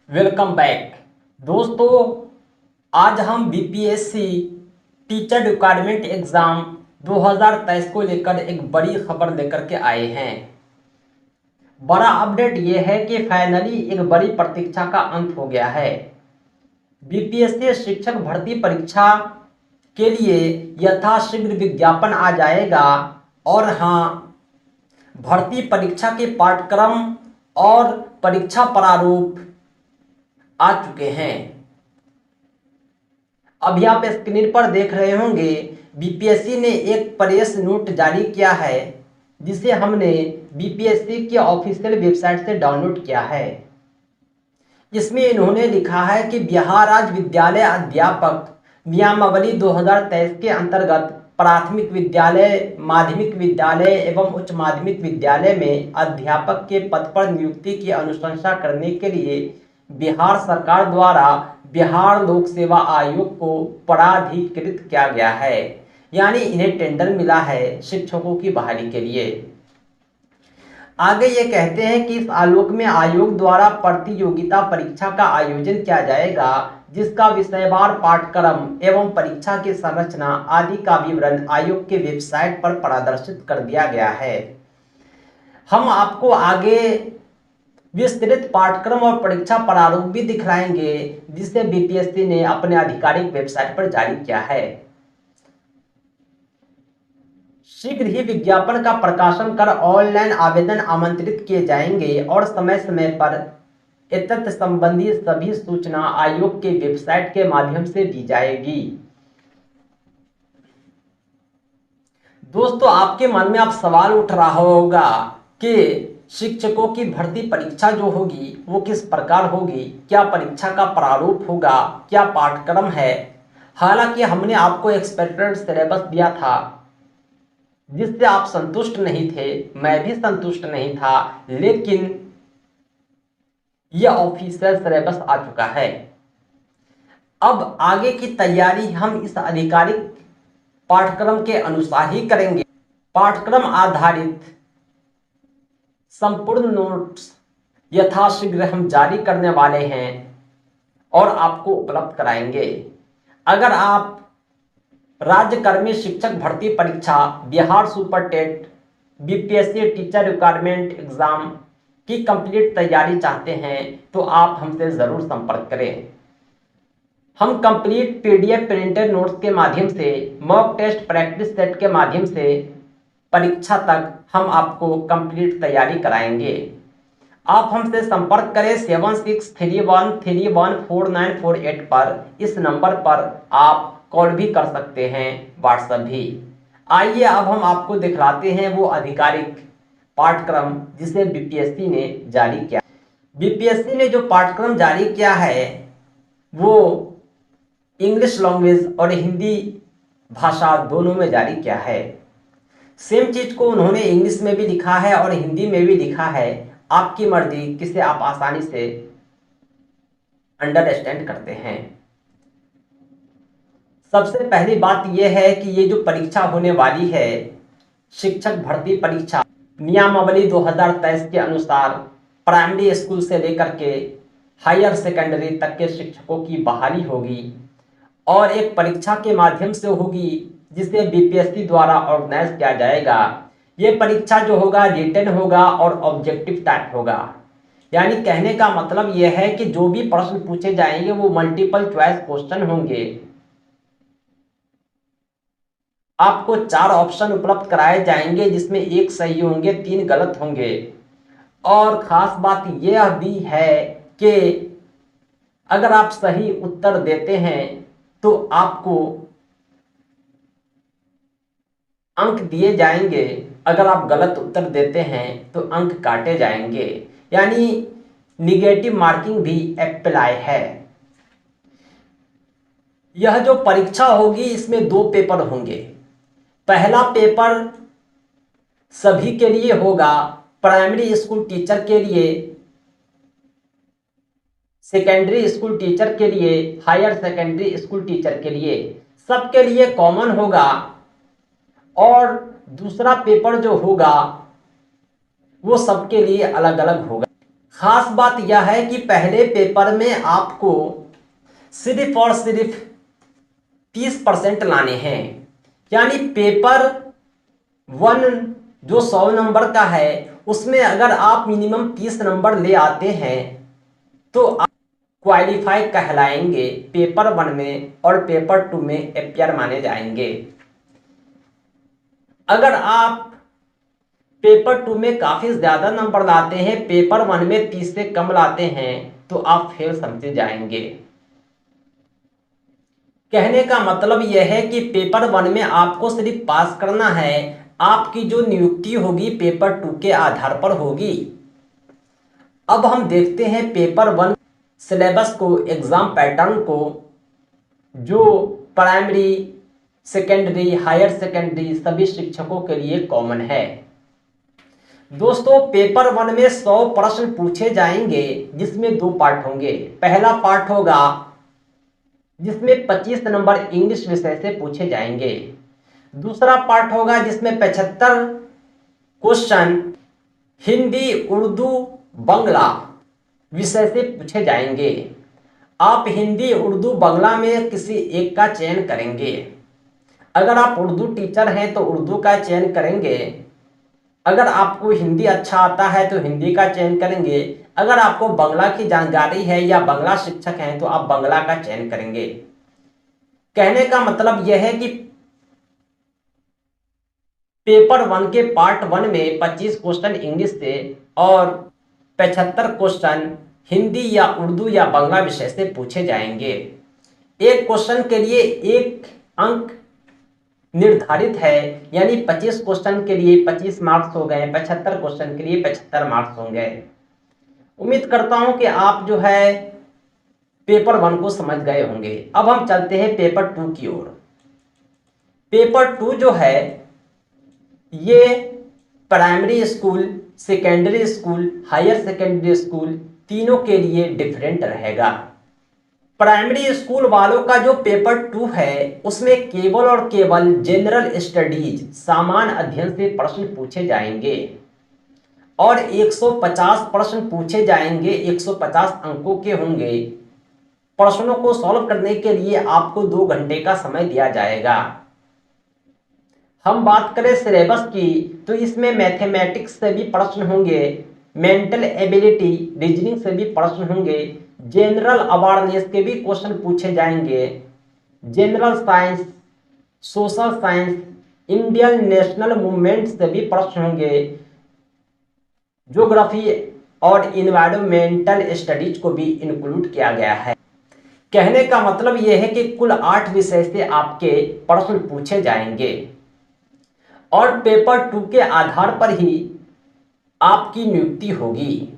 Welcome back दोस्तों। आज हम बीपीएससी टीचर रिक्वायरमेंट एग्ज़ाम 2023 को लेकर एक बड़ी खबर लेकर के आए हैं। बड़ा अपडेट ये है कि फाइनली एक बड़ी प्रतीक्षा का अंत हो गया है। बीपीएससी शिक्षक भर्ती परीक्षा के लिए यथाशीघ्र विज्ञापन आ जाएगा और हाँ, भर्ती परीक्षा के पाठ्यक्रम और परीक्षा प्रारूप आ चुके हैं। अभी आप स्क्रीन पर देख रहे होंगे, बीपीएससी ने एक प्रेस नोट जारी किया है जिसे हमने बीपीएससी की ऑफिशियल वेबसाइट से डाउनलोड किया है। इसमें इन्होंने लिखा है कि बिहार राज्य विद्यालय अध्यापक नियमावली 2023 के अंतर्गत प्राथमिक विद्यालय, माध्यमिक विद्यालय एवं उच्च माध्यमिक विद्यालय में अध्यापक के पद पर नियुक्ति की अनुशंसा करने के लिए बिहार सरकार द्वारा बिहार लोक सेवा आयोग को प्राधिकृत किया गया है। यानी इन्हें टेंडर मिला है शिक्षकों की बहाली के लिए। आगे ये कहते हैं कि इस आलोक में आयोग द्वारा प्रतियोगिता परीक्षा का आयोजन किया जाएगा, जिसका विषयवार, पाठ्यक्रम एवं परीक्षा की संरचना आदि का विवरण आयोग के वेबसाइट पर प्रदर्शित कर दिया गया है। हम आपको आगे विस्तृत पाठ्यक्रम और परीक्षा प्रारूप भी दिखलाएंगे, जिसे बीपीएससी ने अपने आधिकारिक वेबसाइट पर जारी किया है। शीघ्र ही विज्ञापन का प्रकाशन कर ऑनलाइन आवेदन आमंत्रित किए जाएंगे और समय समय पर इतत संबंधी सभी सूचना आयोग के वेबसाइट के माध्यम से दी जाएगी। दोस्तों, आपके मन में अब सवाल उठ रहा होगा कि शिक्षकों की भर्ती परीक्षा जो होगी वो किस प्रकार होगी, क्या परीक्षा का प्रारूप होगा, क्या पाठ्यक्रम है। हालांकि हमने आपको एक्सपेक्टेड सिलेबस दिया था जिससे आप संतुष्ट नहीं थे, मैं भी संतुष्ट नहीं था, लेकिन यह ऑफिशियल सिलेबस आ चुका है। अब आगे की तैयारी हम इस आधिकारिक पाठ्यक्रम के अनुसार ही करेंगे। पाठ्यक्रम आधारित संपूर्ण नोट्स यथाशीघ्र हम जारी करने वाले हैं और आपको उपलब्ध कराएंगे। अगर आप राज्यकर्मी शिक्षक भर्ती परीक्षा Bihar super TET BPSC teacher requirement exam की कंप्लीट तैयारी चाहते हैं तो आप हमसे जरूर संपर्क करें। हम कंप्लीट पीडीएफ प्रिंटेड नोट्स के माध्यम से, मॉक टेस्ट प्रैक्टिस सेट के माध्यम से परीक्षा तक हम आपको कंप्लीट तैयारी कराएंगे। आप हमसे संपर्क करें 7631314948 पर। इस नंबर पर आप कॉल भी कर सकते हैं, व्हाट्सएप भी। आइए अब हम आपको दिखलाते हैं वो आधिकारिक पाठ्यक्रम जिसे बीपीएससी ने जारी किया। बीपीएससी ने जो पाठ्यक्रम जारी किया है वो इंग्लिश लैंग्वेज और हिंदी भाषा दोनों में जारी किया है। सेम चीज को उन्होंने इंग्लिश में भी लिखा है और हिंदी में भी लिखा है। आपकी मर्जी किसे आप आसानी से अंडरस्टैंड करते हैं। सबसे पहली बात यह है कि ये जो परीक्षा होने वाली है, शिक्षक भर्ती परीक्षा नियमावली 2023 के अनुसार प्राइमरी स्कूल से लेकर के हायर सेकेंडरी तक के शिक्षकों की बहाली होगी और एक परीक्षा के माध्यम से होगी जिसे बीपीएससी द्वारा ऑर्गेनाइज किया जाएगा। ये परीक्षा जो होगा रिटन होगा और ऑब्जेक्टिव टाइप होगा। यानी कहने का मतलब यह है कि जो भी प्रश्न पूछे जाएंगे वो मल्टीपल चॉइस क्वेश्चन होंगे। आपको 4 ऑप्शन उपलब्ध कराए जाएंगे जिसमें 1 सही होंगे, 3 गलत होंगे। और खास बात यह भी है कि अगर आप सही उत्तर देते हैं तो आपको अंक दिए जाएंगे, अगर आप गलत उत्तर देते हैं तो अंक काटे जाएंगे। यानी निगेटिव मार्किंग भी अप्लाई है। यह जो परीक्षा होगी इसमें 2 पेपर होंगे। पहला पेपर सभी के लिए होगा, प्राइमरी स्कूल टीचर के लिए, सेकेंडरी स्कूल टीचर के लिए, हायर सेकेंडरी स्कूल टीचर के लिए, सबके लिए कॉमन होगा। और दूसरा पेपर जो होगा वो सबके लिए अलग अलग होगा। खास बात यह है कि पहले पेपर में आपको सिर्फ और सिर्फ 30% लाने हैं, यानी पेपर 1 जो 100 नंबर का है उसमें अगर आप मिनिमम 30 नंबर ले आते हैं तो आप क्वालिफाई कहलाएंगे पेपर 1 में, और पेपर 2 में अपियर माने जाएंगे। अगर आप पेपर 2 में काफी ज्यादा नंबर लाते हैं, पेपर 1 में 30 से कम लाते हैं, तो आप फेल समझे जाएंगे। कहने का मतलब यह है कि पेपर 1 में आपको सिर्फ पास करना है, आपकी जो नियुक्ति होगी पेपर 2 के आधार पर होगी। अब हम देखते हैं पेपर 1 सिलेबस को, एग्जाम पैटर्न को, जो प्राइमरी, सेकेंडरी, हायर सेकेंडरी सभी शिक्षकों के लिए कॉमन है। दोस्तों पेपर 1 में 100 प्रश्न पूछे जाएंगे, जिसमें 2 पार्ट होंगे। पहला पार्ट होगा जिसमें 25 नंबर इंग्लिश विषय से पूछे जाएंगे। दूसरा पार्ट होगा जिसमें 75 क्वेश्चन हिंदी, उर्दू, बांग्ला विषय से पूछे जाएंगे। आप हिंदी, उर्दू, बांग्ला में किसी एक का चयन करेंगे। अगर आप उर्दू टीचर हैं तो उर्दू का चयन करेंगे, अगर आपको हिंदी अच्छा आता है तो हिंदी का चयन करेंगे, अगर आपको बांग्ला की जानकारी है या बांग्ला शिक्षक हैं तो आप बांग्ला का चयन करेंगे। कहने का मतलब यह है कि पेपर 1 के पार्ट 1 में 25 क्वेश्चन इंग्लिश से और 75 क्वेश्चन हिंदी या उर्दू या बांग्ला विषय से पूछे जाएंगे। एक क्वेश्चन के लिए 1 अंक निर्धारित है, यानी 25 क्वेश्चन के लिए 25 मार्क्स हो गए, 75 क्वेश्चन के लिए 75 मार्क्स होंगे। उम्मीद करता हूं कि आप जो है पेपर 1 को समझ गए होंगे। अब हम चलते हैं पेपर 2 की ओर। पेपर 2 जो है ये primary school, secondary school, higher secondary school तीनों के लिए डिफरेंट रहेगा। प्राइमरी स्कूल वालों का जो पेपर 2 है उसमें केवल और केवल जनरल स्टडीज, सामान्य अध्ययन से प्रश्न पूछे जाएंगे और 150 प्रश्न पूछे जाएंगे, 150 अंकों के होंगे। प्रश्नों को सॉल्व करने के लिए आपको 2 घंटे का समय दिया जाएगा। हम बात करें सिलेबस की तो इसमें मैथमेटिक्स से भी प्रश्न होंगे, मेंटल एबिलिटी, रीजनिंग से भी प्रश्न होंगे, जनरल अवेयरनेस के भी क्वेश्चन पूछे जाएंगे, general science, social science, Indian national movement से भी प्रश्न होंगे, ज्योग्राफी और इन्वायरमेंटल स्टडीज को भी इंक्लूड किया गया है। कहने का मतलब यह है कि कुल 8 विषय से आपके प्रश्न पूछे जाएंगे और पेपर 2 के आधार पर ही आपकी नियुक्ति होगी।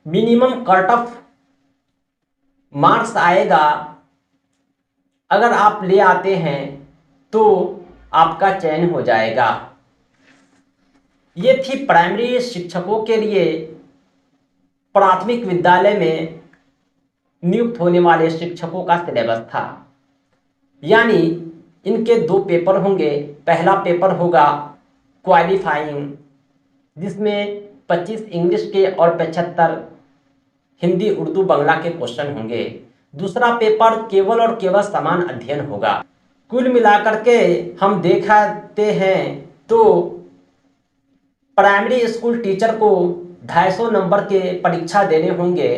मिनिमम कट ऑफ मार्क्स आएगा, अगर आप ले आते हैं तो आपका चयन हो जाएगा। ये थी प्राइमरी शिक्षकों के लिए प्राथमिक विद्यालय में नियुक्त होने वाले शिक्षकों का सिलेबस था। यानी इनके 2 पेपर होंगे। पहला पेपर होगा क्वालिफाइंग, जिसमें 25 इंग्लिश के और 75 हिंदी, उर्दू, बांग्ला के क्वेश्चन होंगे। दूसरा पेपर केवल और केवल समान अध्ययन होगा। कुल मिलाकर के हम देखते हैं तो प्राइमरी स्कूल टीचर को 250 नंबर के परीक्षा देने होंगे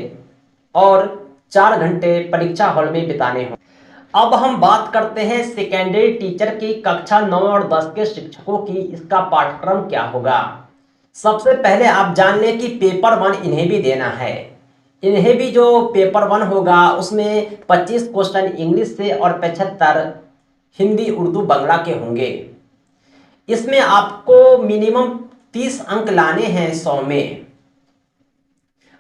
और 4 घंटे परीक्षा हॉल में बिताने होंगे। अब हम बात करते हैं सेकेंडरी टीचर की, कक्षा 9 और 10 के शिक्षकों की। इसका पाठ्यक्रम क्या होगा? सबसे पहले आप जान लें कि पेपर 1 इन्हें भी देना है। इन्हें भी जो पेपर 1 होगा उसमें 25 क्वेश्चन इंग्लिश से और 75 हिंदी, उर्दू, बांग्ला के होंगे। इसमें आपको मिनिमम 30 अंक लाने हैं 100 में,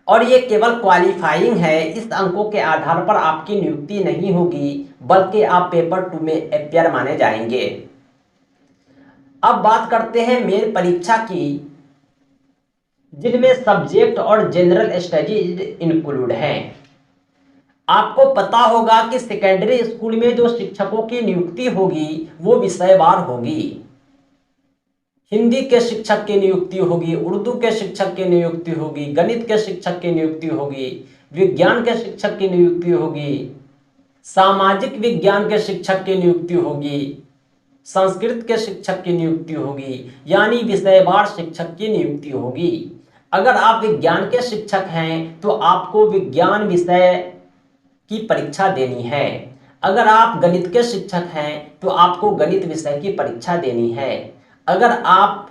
और ये केवल क्वालिफाइंग है। इस अंकों के आधार पर आपकी नियुक्ति नहीं होगी, बल्कि आप पेपर 2 में अपियर माने जाएंगे। अब बात करते हैं मेन परीक्षा की, जिनमें सब्जेक्ट और जनरल स्टडीज इंक्लूड हैं। आपको पता होगा कि सेकेंडरी स्कूल में जो शिक्षकों की नियुक्ति होगी वो विषयवार होगी। हिंदी के शिक्षक की नियुक्ति होगी, उर्दू के शिक्षक की नियुक्ति होगी, गणित के शिक्षक की नियुक्ति होगी, विज्ञान के शिक्षक की नियुक्ति होगी, सामाजिक विज्ञान के शिक्षक की नियुक्ति होगी, संस्कृत के शिक्षक की नियुक्ति होगी, यानी विषयवार शिक्षक की नियुक्ति होगी। अगर आप विज्ञान के शिक्षक हैं तो आपको विज्ञान विषय की परीक्षा देनी है। अगर आप गणित के शिक्षक हैं तो आपको गणित विषय की परीक्षा देनी है। अगर आप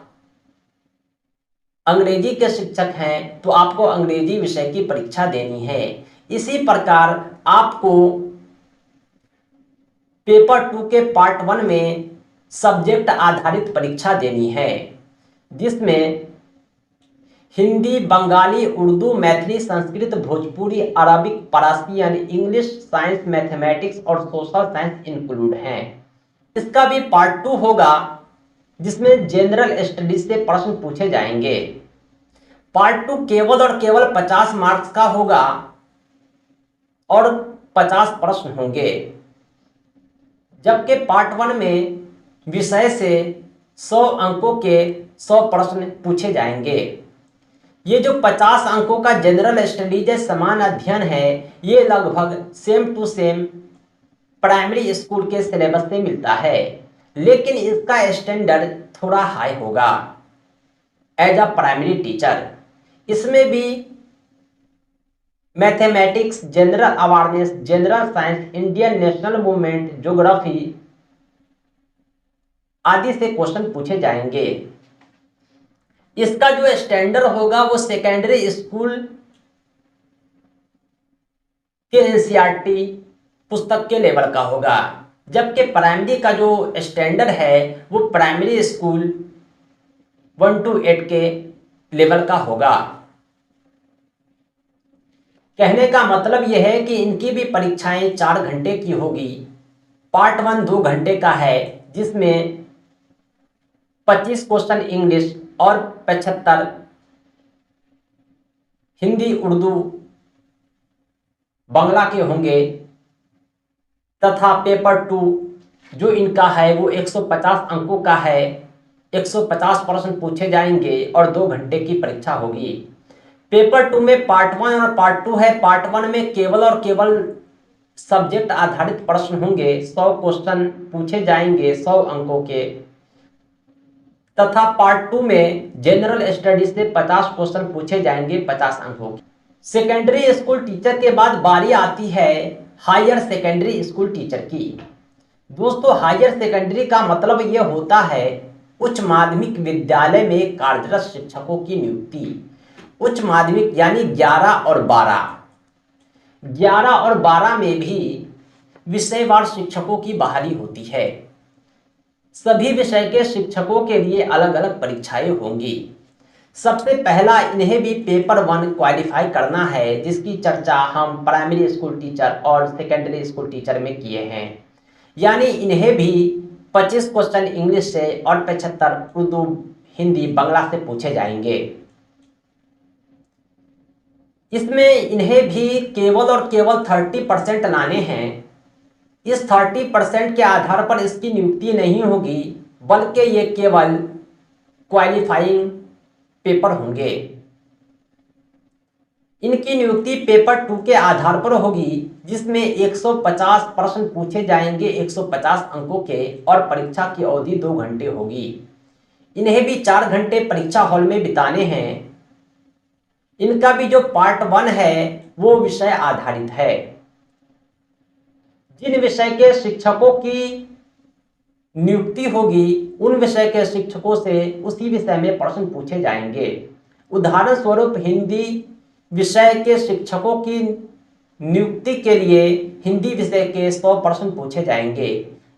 अंग्रेजी के शिक्षक हैं तो आपको अंग्रेजी विषय की परीक्षा देनी है। इसी प्रकार आपको पेपर 2 के पार्ट 1 में सब्जेक्ट आधारित परीक्षा देनी है, जिसमें Hindi, Bengali, Urdu, Maithili, Sanskrit, Bhojpuri, Arabic, Persian, English, science, mathematics और सोशल साइंस इंक्लूड हैं। इसका भी पार्ट 2 होगा, जिसमें जनरल स्टडीज से प्रश्न पूछे जाएंगे। पार्ट 2 केवल और केवल 50 मार्क्स का होगा और 50 प्रश्न होंगे, जबकि पार्ट 1 में विषय से 100 अंकों के 100 प्रश्न पूछे जाएंगे। ये जो 50 अंकों का जनरल स्टडीज समान अध्ययन है, ये लगभग same to same primary school के सिलेबस से मिलता है, लेकिन इसका स्टैंडर्ड थोड़ा हाई होगा एज अ प्राइमरी टीचर। इसमें भी mathematics, general awareness, general science, Indian national movement, geography आदि से क्वेश्चन पूछे जाएंगे। इसका जो स्टैंडर्ड होगा वो सेकेंडरी स्कूल के एनसीईआरटी पुस्तक के लेवल का होगा, जबकि प्राइमरी का जो स्टैंडर्ड है वो प्राइमरी स्कूल 1 to 8 के लेवल का होगा। कहने का मतलब यह है कि इनकी भी परीक्षाएं 4 घंटे की होगी। पार्ट 1 2 घंटे का है, जिसमें 25 क्वेश्चन इंग्लिश और 75 हिंदी, उर्दू, बांग्ला के होंगे, तथा पेपर 2 जो इनका है वो 150 अंकों का है। 150 प्रश्न पूछे जाएंगे और 2 घंटे की परीक्षा होगी। पेपर 2 में पार्ट 1 और पार्ट 2 है। पार्ट 1 में केवल और केवल सब्जेक्ट आधारित प्रश्न होंगे, 100 क्वेश्चन पूछे जाएंगे 100 अंकों के, तथा पार्ट 2 में जनरल स्टडीज से 50 क्वेश्चन पूछे जाएंगे 50 अंकों के। सेकेंडरी स्कूल टीचर के बाद बारी आती है हायर सेकेंडरी स्कूल टीचर की। दोस्तों, हायर सेकेंडरी का मतलब यह होता है उच्च माध्यमिक विद्यालय में कार्यरत शिक्षकों की नियुक्ति। उच्च माध्यमिक यानी 11 और 12 में भी विषयवार शिक्षकों की बहाली होती है। सभी विषय के शिक्षकों के लिए अलग अलग परीक्षाएं होंगी। सबसे पहला इन्हें भी पेपर 1 क्वालिफाई करना है, जिसकी चर्चा हम प्राइमरी स्कूल टीचर और सेकेंडरी स्कूल टीचर में किए हैं। यानी इन्हें भी 25 क्वेश्चन इंग्लिश से और 75 उर्दू, हिंदी, बांग्ला से पूछे जाएंगे। इसमें इन्हें भी केवल और केवल 30% लाने हैं। इस 30% के आधार पर इसकी नियुक्ति नहीं होगी, बल्कि ये केवल क्वालिफाइंग पेपर होंगे। इनकी नियुक्ति पेपर 2 के आधार पर होगी, जिसमें 150 प्रश्न पूछे जाएंगे 150 अंकों के, और परीक्षा की अवधि 2 घंटे होगी। इन्हें भी 4 घंटे परीक्षा हॉल में बिताने हैं। इनका भी जो पार्ट 1 है वो विषय आधारित है। जिन विषय के शिक्षकों की नियुक्ति होगी उन विषय के शिक्षकों से उसी विषय में प्रश्न पूछे जाएंगे। उदाहरण स्वरूप हिंदी विषय के शिक्षकों की नियुक्ति के लिए हिंदी विषय के 100 प्रश्न पूछे जाएंगे।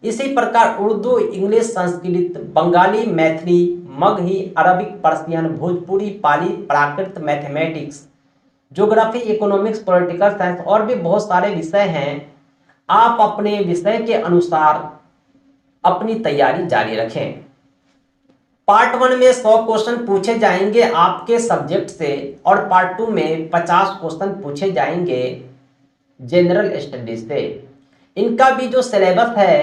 इसी प्रकार Urdu, English, Sanskrit, Bengali, Maithili, Magahi, Arabic, Persian, Bhojpuri, Pali, Prakrit, mathematics, geography, economics, political science और भी बहुत सारे विषय हैं। आप अपने विषय के अनुसार अपनी तैयारी जारी रखें। पार्ट 1 में 100 क्वेश्चन पूछे जाएंगे आपके सब्जेक्ट से, और पार्ट 2 में 50 क्वेश्चन पूछे जाएंगे जनरल स्टडीज से। इनका भी जो सिलेबस है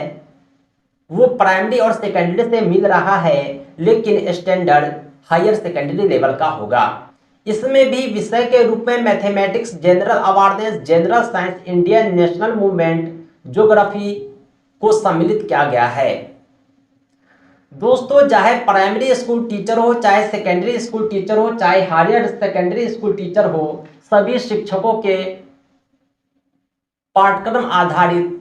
वो प्राइमरी और सेकेंडरी से मिल रहा है, लेकिन स्टैंडर्ड हायर सेकेंडरी लेवल का होगा। इसमें भी विषय के रूप में mathematics, general awareness, general science, Indian national movement, geography को सम्मिलित किया गया है। दोस्तों, चाहे प्राइमरी स्कूल टीचर हो, चाहे सेकेंडरी स्कूल टीचर हो, चाहे हायर सेकेंडरी स्कूल टीचर हो, सभी शिक्षकों के पाठ्यक्रम आधारित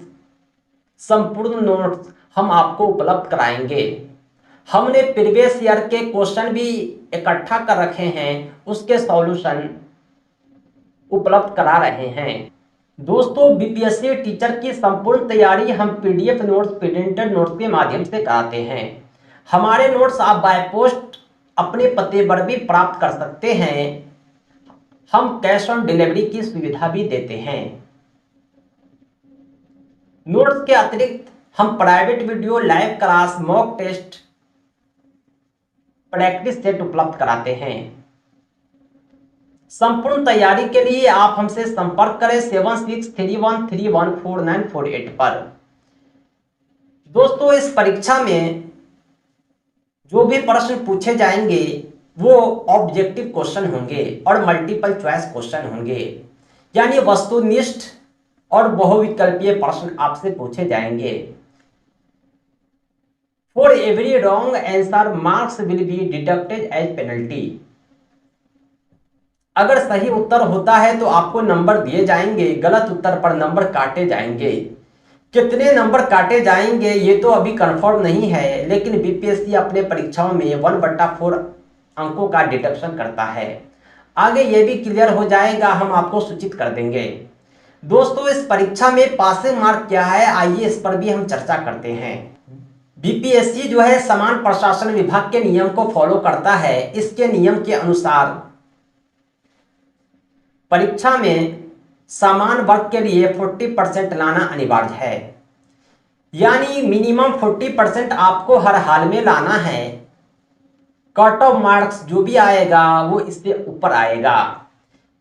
संपूर्ण नोट्स हम आपको उपलब्ध कराएंगे। हमने प्रीवियस ईयर के क्वेश्चन भी इकट्ठा कर रखे हैं, उसके सॉल्यूशन उपलब्ध करा रहे हैं। दोस्तों, बीपीएससी टीचर की संपूर्ण तैयारी हम पीडीएफ नोट्स, प्रिंटेड नोट्स के माध्यम से कराते हैं। हमारे नोट्स आप बाय पोस्ट अपने पते पर भी प्राप्त कर सकते हैं। हम कैश ऑन डिलीवरी की सुविधा भी देते हैं। नोट्स के अतिरिक्त हम private video, live class, mock test, practice set उपलब्ध कराते हैं। संपूर्ण तैयारी के लिए आप हमसे संपर्क करें 7631314948 पर। दोस्तों, इस परीक्षा में जो भी प्रश्न पूछे जाएंगे वो ऑब्जेक्टिव क्वेश्चन होंगे और मल्टीपल चॉइस क्वेश्चन होंगे, यानी वस्तुनिष्ठ और बहुविकल्पीय प्रश्न आपसे पूछे जाएंगे। For every wrong answer marks will be deducted as penalty. अगर सही उत्तर होता है तो आपको नंबर दिए जाएंगे, गलत उत्तर पर नंबर काटे जाएंगे। कितने नंबर काटे जाएंगे ये तो अभी कंफर्म नहीं है, लेकिन बीपीएससी अपने परीक्षाओं में 1/4 अंकों का डिडक्शन करता है। आगे ये भी क्लियर हो जाएगा, हम आपको सूचित कर देंगे। दोस्तों, इस परीक्षा में पासिंग मार्क क्या है, आइए इस पर भी हम चर्चा करते हैं। बीपीएससी जो है समान प्रशासन विभाग के नियम को फॉलो करता है। इसके नियम के अनुसार परीक्षा में समान वर्ग के लिए 40% लाना अनिवार्य है, यानी मिनिमम 40% आपको हर हाल में लाना है। कट ऑफ मार्क्स जो भी आएगा वो इससे ऊपर आएगा।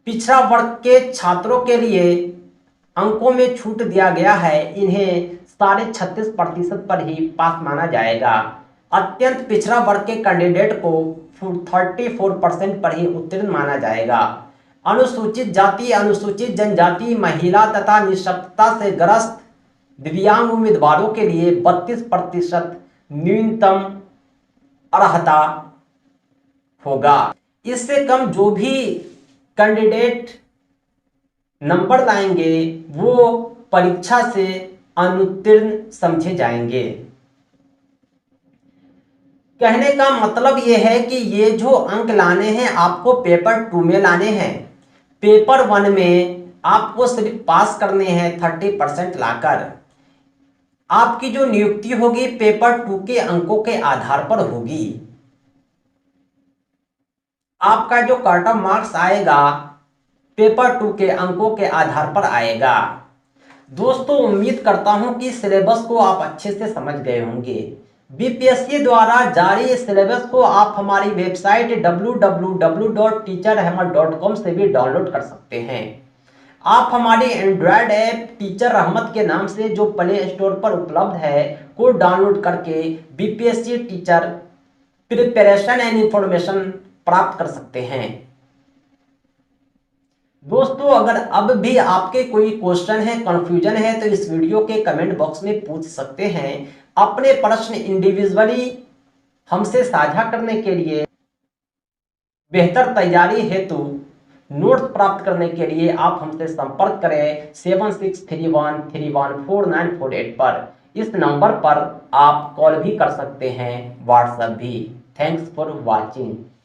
पिछड़ा वर्ग के छात्रों के लिए अंकों में छूट दिया गया है, इन्हें 36.5% पर ही पास माना जाएगा। अत्यंत पिछड़ा वर्ग के कैंडिडेट को 34% पर ही उत्तीर्ण माना जाएगा। अनुसूचित जाति, अनुसूचित जनजाति, महिला तथा निःशक्तता से ग्रस्त दिव्यांग उम्मीदवारों के लिए 32% न्यूनतम अर्हता होगा। इससे कम जो भी कैंडिडेट नंबर लाएंगे वो परीक्षा से अनुत्तीर्ण समझे जाएंगे। कहने का मतलब ये है कि ये जो अंक लाने हैं आपको पेपर 2 में लाने हैं। पेपर 1 में आपको सिर्फ पास करने हैं 30% लाकर। आपकी जो नियुक्ति होगी पेपर 2 के अंकों के आधार पर होगी। आपका जो कट ऑफ मार्क्स आएगा पेपर 2 के अंकों के आधार पर आएगा। दोस्तों, उम्मीद करता हूं कि सिलेबस को आप अच्छे से समझ गए होंगे। बीपीएससी द्वारा जारी सिलेबस को आप हमारी वेबसाइट www.teacherrahmat.com से भी डाउनलोड कर सकते हैं। आप हमारी एंड्रॉयड ऐप टीचर रहमत के नाम से जो प्ले स्टोर पर उपलब्ध है को डाउनलोड करके BPSC teacher preparation and information प्राप्त कर सकते हैं। दोस्तों, अगर अब भी आपके कोई क्वेश्चन है, कंफ्यूजन है तो इस वीडियो के कमेंट बॉक्स में पूछ सकते हैं। अपने प्रश्न इंडिविजुअली हमसे साझा करने के लिए, बेहतर तैयारी हेतु नोट्स प्राप्त करने के लिए आप हमसे संपर्क करें 7631314948 पर। इस नंबर पर आप कॉल भी कर सकते हैं, व्हाट्सएप भी। Thanks for watching.